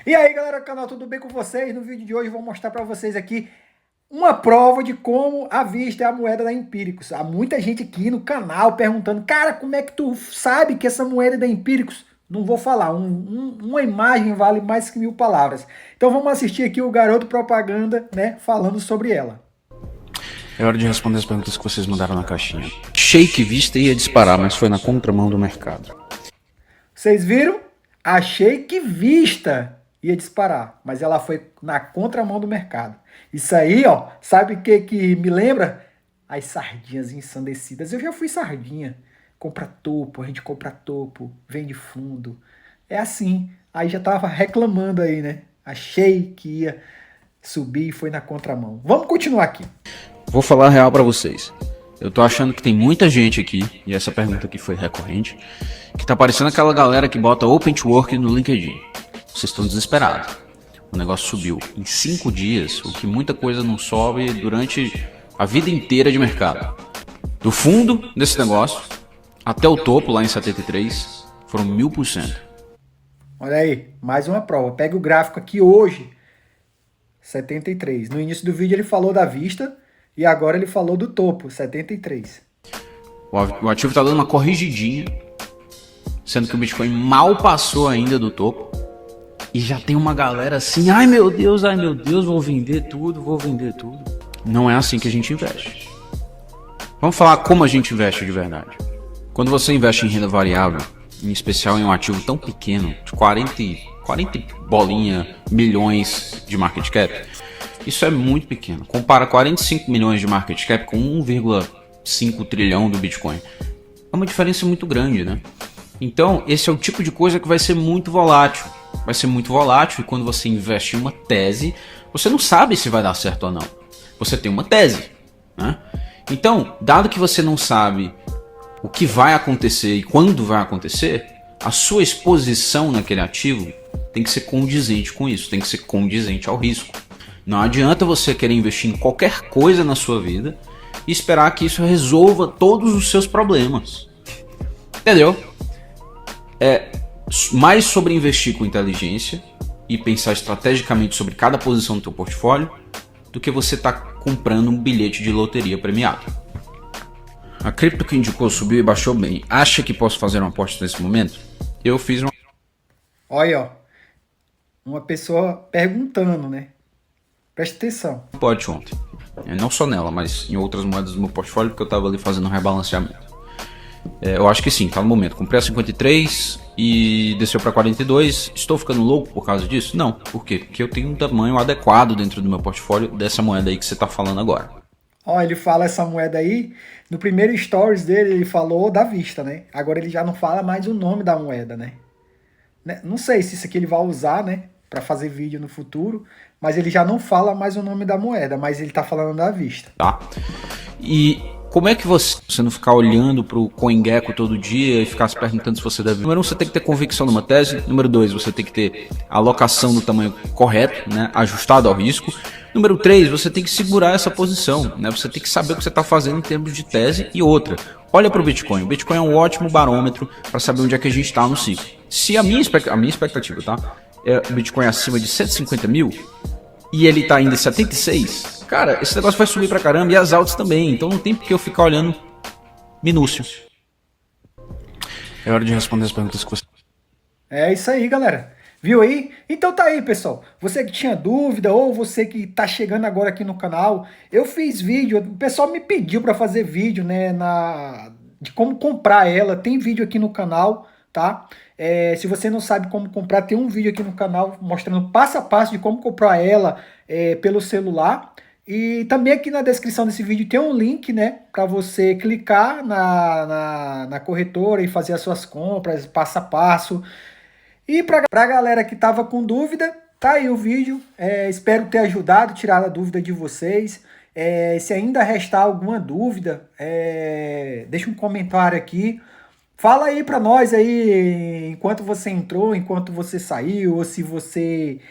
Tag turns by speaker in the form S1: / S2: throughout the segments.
S1: E aí galera do canal, tudo bem com vocês? No vídeo de hoje eu vou mostrar para vocês aqui uma prova de como a Vista é a moeda da Empíricos. Há muita gente aqui no canal perguntando, cara, como é que tu sabe que essa moeda é da Empíricos? Não vou falar, uma imagem vale mais que 1000 palavras. Então vamos assistir aqui o garoto propaganda, né, falando sobre ela.
S2: É hora de responder as perguntas que vocês mandaram na caixinha. Shake Vista ia disparar, mas foi na contramão do mercado.
S1: Vocês viram? Achei que Vista ia disparar, mas ela foi na contramão do mercado. Isso aí, ó, sabe o que me lembra? As sardinhas ensandecidas. Eu já fui sardinha. Compra topo, a gente compra topo, vende fundo. É assim. Aí já tava reclamando aí, né? Achei que ia subir e foi na contramão. Vamos continuar aqui.
S2: Vou falar a real pra vocês. Eu tô achando que tem muita gente aqui, e essa pergunta aqui foi recorrente, que tá parecendo aquela galera que bota Open to Work no LinkedIn. Vocês estão desesperados. O negócio subiu em 5 dias, o que muita coisa não sobe durante a vida inteira de mercado. Do fundo desse negócio até o topo, lá em 73, foram 1000%.
S1: Olha aí, mais uma prova. Pega o gráfico aqui hoje, 73. No início do vídeo ele falou da Vista e agora ele falou do topo, 73.
S2: O ativo está dando uma corrigidinha, sendo que o Bitcoin mal passou ainda do topo. E já tem uma galera assim, ai meu Deus, vou vender tudo, vou vender tudo. Não é assim que a gente investe. Vamos falar como a gente investe de verdade. Quando você investe em renda variável, em especial em um ativo tão pequeno, de 40 bolinha milhões de market cap, isso é muito pequeno. Compara 45 milhões de market cap com 1,5 trilhão do Bitcoin. É uma diferença muito grande, né? Então, esse é o tipo de coisa que vai ser muito volátil. Vai ser muito volátil e quando você investe em uma tese, você não sabe se vai dar certo ou não. Você tem uma tese, né? Então, dado que você não sabe o que vai acontecer e quando vai acontecer, a sua exposição naquele ativo tem que ser condizente com isso, tem que ser condizente ao risco. Não adianta você querer investir em qualquer coisa na sua vida e esperar que isso resolva todos os seus problemas. Entendeu? É mais sobre investir com inteligência e pensar estrategicamente sobre cada posição do teu portfólio do que você estar comprando um bilhete de loteria premiado. A cripto que indicou subiu e baixou bem. Acha que posso fazer uma aposta nesse momento? Eu fiz uma...
S1: Olha, ó, uma pessoa perguntando, né? Presta atenção.
S2: aposta ontem. Não só nela, mas em outras moedas do meu portfólio, porque eu estava ali fazendo um rebalanceamento. Eu acho que sim, tá no momento. Comprei a 53 e desceu para 42. Estou ficando louco por causa disso? Não. Por quê? Porque eu tenho um tamanho adequado dentro do meu portfólio dessa moeda aí que você está falando agora.
S1: Ó, ele fala essa moeda aí, no primeiro stories dele ele falou da Vista, né? Agora ele já não fala mais o nome da moeda, né? Não sei se isso aqui ele vai usar, né? Para fazer vídeo no futuro, mas ele já não fala mais o nome da moeda, mas ele tá falando da Vista.
S2: Tá? E como é que você não ficar olhando pro CoinGecko todo dia e ficar se perguntando se você deve... Número 1, você tem que ter convicção numa tese. Número 2, você tem que ter alocação no tamanho correto, né? Ajustado ao risco. Número 3, você tem que segurar essa posição, né? Você tem que saber o que você está fazendo em termos de tese. E outra, olha para o Bitcoin. O Bitcoin é um ótimo barômetro para saber onde é que a gente está no ciclo. Se a minha expectativa, tá? É o Bitcoin acima de 150 mil e ele tá ainda em 76, cara, esse negócio vai subir pra caramba e as altas também. Então não tem porque eu ficar olhando minúcio. É hora de responder as perguntas que você...
S1: É isso aí, galera. Viu aí? Então tá aí, pessoal. Você que tinha dúvida ou você que tá chegando agora aqui no canal, eu fiz vídeo, o pessoal me pediu para fazer vídeo, né, de como comprar ela. Tem vídeo aqui no canal, tá? Se você não sabe como comprar, tem um vídeo aqui no canal mostrando passo a passo de como comprar ela pelo celular. E também aqui na descrição desse vídeo tem um link, né, para você clicar na corretora e fazer as suas compras passo a passo. E para a galera que estava com dúvida, tá aí o vídeo. Espero ter ajudado, tirado a dúvida de vocês. Se ainda restar alguma dúvida, deixa um comentário aqui. Fala aí para nós aí, enquanto você entrou, enquanto você saiu, ou se você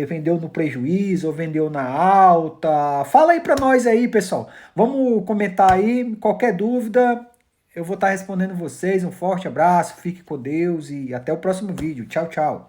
S1: vendeu no prejuízo ou vendeu na alta. Fala aí para nós aí, pessoal. Vamos comentar aí, qualquer dúvida, eu vou estar respondendo vocês. Um forte abraço, fique com Deus e até o próximo vídeo. Tchau, tchau.